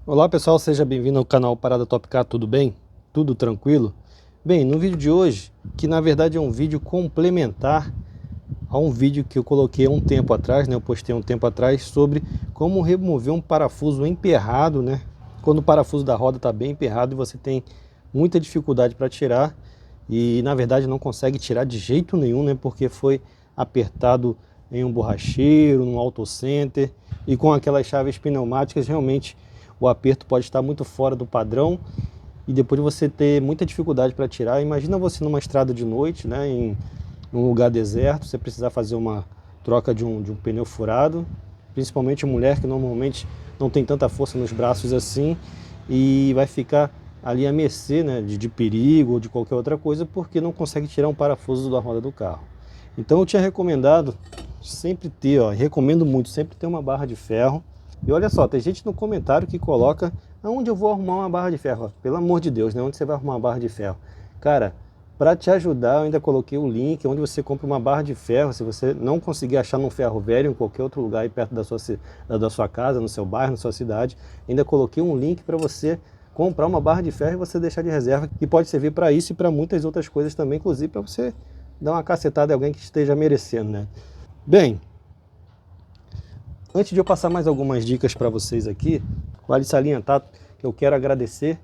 Olá pessoal, seja bem-vindo ao canal Parada Top Car, tudo bem? Tudo tranquilo? Bem, no vídeo de hoje, que na verdade é um vídeo complementar a um vídeo que eu coloquei há um tempo atrás, né? Eu postei um tempo atrás sobre como remover um parafuso emperrado, né? Quando o parafuso da roda está bem emperrado e você tem muita dificuldade para tirar e na verdade não consegue tirar de jeito nenhum, né? Porque foi apertado em um borracheiro, num auto center e com aquelas chaves pneumáticas realmente o aperto pode estar muito fora do padrão e depois você ter muita dificuldade para tirar. Imagina você numa estrada de noite, né, em um lugar deserto, você precisar fazer uma troca de um pneu furado, principalmente mulher que normalmente não tem tanta força nos braços assim e vai ficar ali à mercê, né, de perigo ou de qualquer outra coisa porque não consegue tirar um parafuso da roda do carro. Então eu tinha recomendado sempre ter, recomendo muito, sempre ter uma barra de ferro. E olha só, tem gente no comentário que coloca: aonde eu vou arrumar uma barra de ferro? Pelo amor de Deus, né? Onde você vai arrumar uma barra de ferro? Cara, para te ajudar, eu ainda coloquei o link onde você compra uma barra de ferro. Se você não conseguir achar num ferro velho, em qualquer outro lugar aí perto da sua casa, no seu bairro, na sua cidade, ainda coloquei um link para você comprar uma barra de ferro e você deixar de reserva, que pode servir para isso e para muitas outras coisas também, inclusive para você dar uma cacetada em alguém que esteja merecendo, né? Bem, antes de eu passar mais algumas dicas para vocês aqui, vale salientar que eu quero agradecer.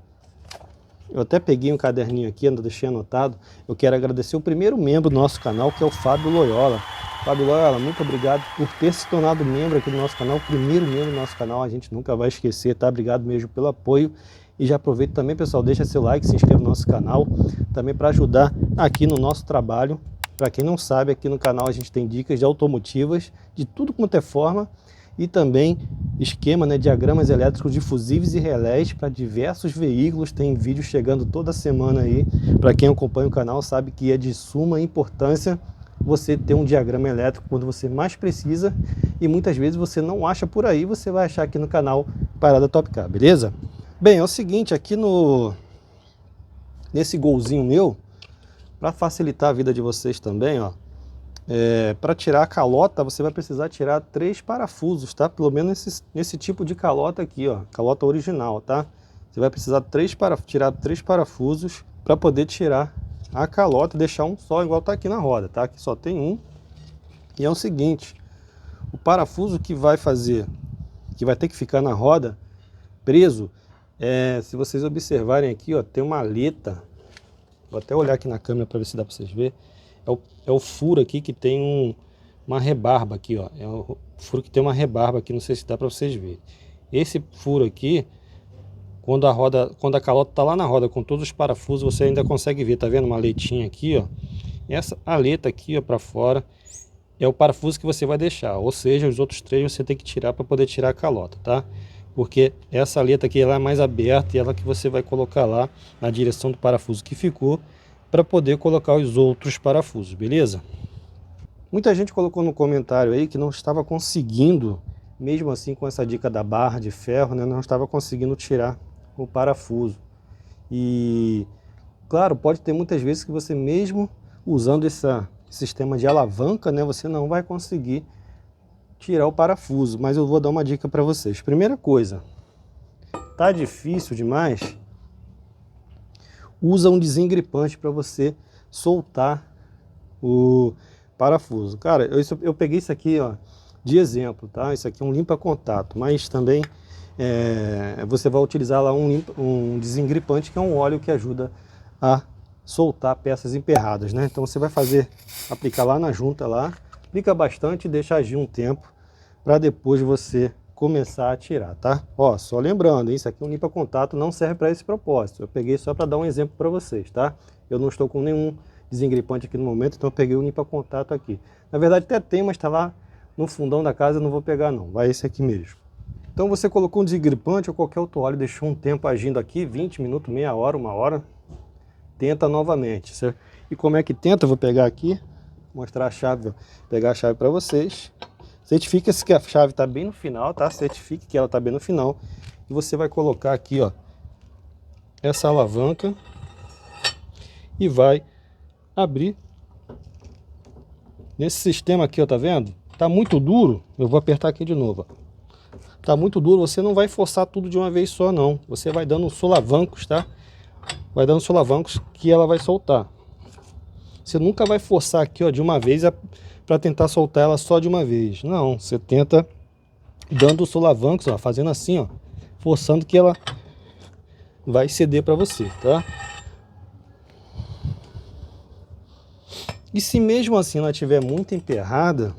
Eu até peguei um caderninho aqui, deixei anotado. Eu quero agradecer o primeiro membro do nosso canal, que é o Fábio Loyola. Fábio Loyola, muito obrigado por ter se tornado membro aqui do nosso canal, o primeiro membro do nosso canal, a gente nunca vai esquecer, tá? Obrigado mesmo pelo apoio. E já aproveito também, pessoal, deixa seu like, se inscreva no nosso canal, também para ajudar aqui no nosso trabalho. Para quem não sabe, aqui no canal a gente tem dicas de automotivas, de tudo quanto é forma, e também esquema, né, diagramas elétricos de fusíveis e relés para diversos veículos. Tem vídeo chegando toda semana aí. Para quem acompanha o canal sabe que é de suma importância você ter um diagrama elétrico quando você mais precisa, e muitas vezes você não acha por aí, você vai achar aqui no canal Parada Top Car, beleza? Bem, é o seguinte, aqui nesse golzinho meu, para facilitar a vida de vocês também, ó, para tirar a calota, você vai precisar tirar 3 parafusos, tá? Pelo menos nesse tipo de calota aqui, ó, calota original, tá? Você vai precisar tirar 3 parafusos para poder tirar a calota, deixar um só, igual tá aqui na roda, tá? Aqui só tem um. E é o seguinte, o parafuso que vai ter que ficar na roda preso, se vocês observarem aqui, ó, tem uma aleta. Vou até olhar aqui na câmera para ver se dá para vocês verem. É o furo aqui que tem uma rebarba aqui, ó. É o furo que tem uma rebarba aqui, não sei se dá para vocês verem. Esse furo aqui, quando a calota tá lá na roda com todos os parafusos, você ainda consegue ver, tá vendo uma aletinha aqui, ó. Essa aleta aqui, ó, para fora, é o parafuso que você vai deixar, ou seja, os outros 3 você tem que tirar para poder tirar a calota, tá? Porque essa aleta aqui ela é mais aberta e ela que você vai colocar lá na direção do parafuso que ficou, para poder colocar os outros parafusos, beleza? Muita gente colocou no comentário aí que não estava conseguindo, mesmo assim com essa dica da barra de ferro, né, não estava conseguindo tirar o parafuso. E claro, pode ter muitas vezes que você mesmo usando esse sistema de alavanca, né, você não vai conseguir tirar o parafuso, mas eu vou dar uma dica para vocês. Primeira coisa, tá difícil demais? Usa um desengripante para você soltar o parafuso. Cara, eu peguei isso aqui, ó, de exemplo, tá? Isso aqui é um limpa-contato, mas também você vai utilizar lá um desengripante, que é um óleo que ajuda a soltar peças emperradas, né? Então você vai aplicar lá na junta lá, aplica bastante e deixa agir um tempo para depois você começar a tirar, tá? Ó, só lembrando, isso aqui é um limpa-contato, não serve para esse propósito. Eu peguei só para dar um exemplo para vocês, tá? Eu não estou com nenhum desengripante aqui no momento, então eu peguei o limpa-contato aqui. Na verdade até tem, mas está lá no fundão da casa, eu não vou pegar não, vai esse aqui mesmo. Então você colocou um desengripante ou qualquer outro óleo, deixou um tempo agindo aqui, 20 minutos, meia hora, 1 hora, tenta novamente, certo? E como é que tenta? Eu vou pegar aqui, mostrar a chave, pegar a chave para vocês. Certifique-se que a chave está bem no final, tá? Certifique que ela está bem no final. E você vai colocar aqui, ó, essa alavanca e vai abrir. Nesse sistema aqui, ó, tá vendo? Tá muito duro, eu vou apertar aqui de novo, ó. tá muito duro, você não vai forçar tudo de uma vez só não. Você vai dando solavancos, tá? Vai dando solavancos que ela vai soltar. Você nunca vai forçar aqui, ó, de uma vez para tentar soltar ela só de uma vez. Não, você tenta dando solavancos, ó, fazendo assim, ó, forçando que ela vai ceder para você, tá? E se mesmo assim ela estiver muito emperrada,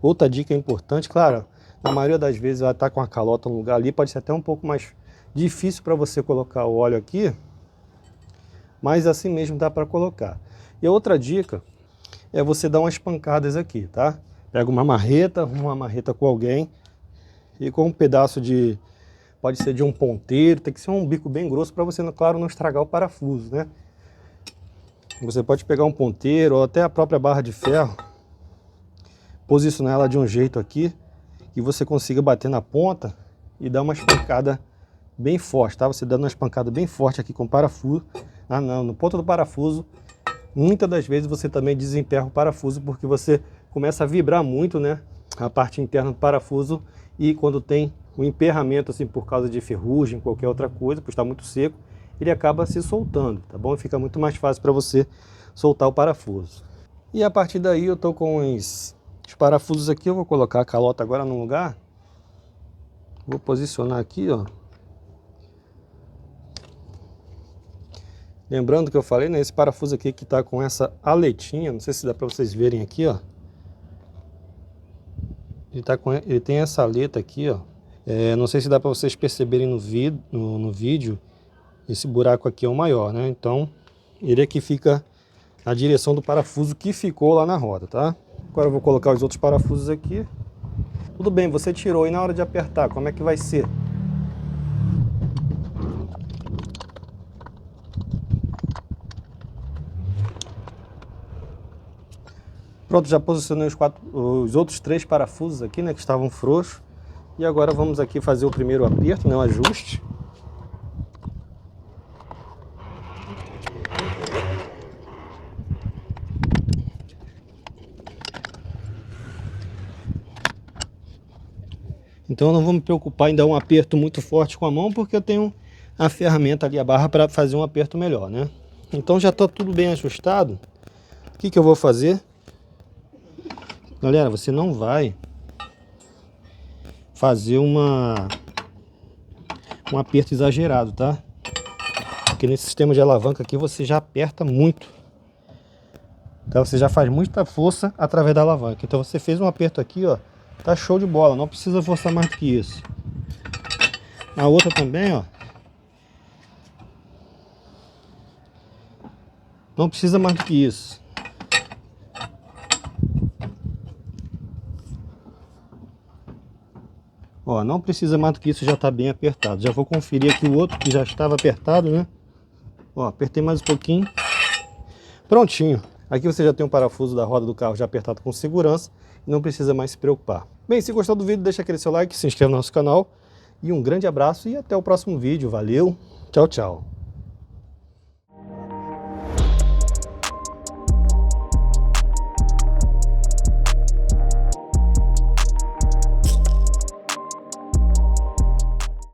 outra dica importante, claro, na maioria das vezes ela está com a calota no lugar ali, pode ser até um pouco mais difícil para você colocar o óleo aqui, mas assim mesmo dá para colocar. E a outra dica é você dar umas pancadas aqui, tá? Pega uma marreta com alguém e com um pedaço de, pode ser de um ponteiro, tem que ser um bico bem grosso para você, claro, não estragar o parafuso, né? Você pode pegar um ponteiro ou até a própria barra de ferro, posicionar ela de um jeito aqui que você consiga bater na ponta e dar uma espancada bem forte, tá? Você dando uma espancada bem forte aqui com o parafuso, no ponto do parafuso. Muitas das vezes você também desemperra o parafuso porque você começa a vibrar muito, né? A parte interna do parafuso, e quando tem um emperramento assim por causa de ferrugem, qualquer outra coisa, por estar muito seco, ele acaba se soltando, tá bom? E fica muito mais fácil para você soltar o parafuso. E a partir daí eu tô com os parafusos aqui, eu vou colocar a calota agora no lugar. Vou posicionar aqui, ó. Lembrando que eu falei, né, esse parafuso aqui que tá com essa aletinha, não sei se dá para vocês verem aqui, ó. Ele tem essa aleta aqui, ó. Não sei se dá para vocês perceberem no vídeo, esse buraco aqui é o maior, né? Então, ele aqui fica na direção do parafuso que ficou lá na roda, tá? Agora eu vou colocar os outros parafusos aqui. Tudo bem, você tirou, e na hora de apertar, como é que vai ser? Pronto, já posicionei os outros 3 parafusos aqui, né, que estavam frouxos. E agora vamos aqui fazer o primeiro aperto, né, o ajuste. Então eu não vou me preocupar em dar um aperto muito forte com a mão, porque eu tenho a ferramenta ali, a barra, para fazer um aperto melhor, né? Então já está tudo bem ajustado. O que eu vou fazer? Galera, você não vai fazer um aperto exagerado, tá? Porque nesse sistema de alavanca aqui você já aperta muito. Então você já faz muita força através da alavanca. Então você fez um aperto aqui, ó, tá show de bola, não precisa forçar mais do que isso. A outra também, ó, não precisa mais do que isso. Ó, não precisa mais do que isso, já está bem apertado. Já vou conferir aqui o outro que já estava apertado, né? Ó, apertei mais um pouquinho. Prontinho. Aqui você já tem um parafuso da roda do carro já apertado com segurança e não precisa mais se preocupar. Bem, se gostou do vídeo, deixa aquele seu like, se inscreve no nosso canal e um grande abraço e até o próximo vídeo. Valeu, tchau, tchau.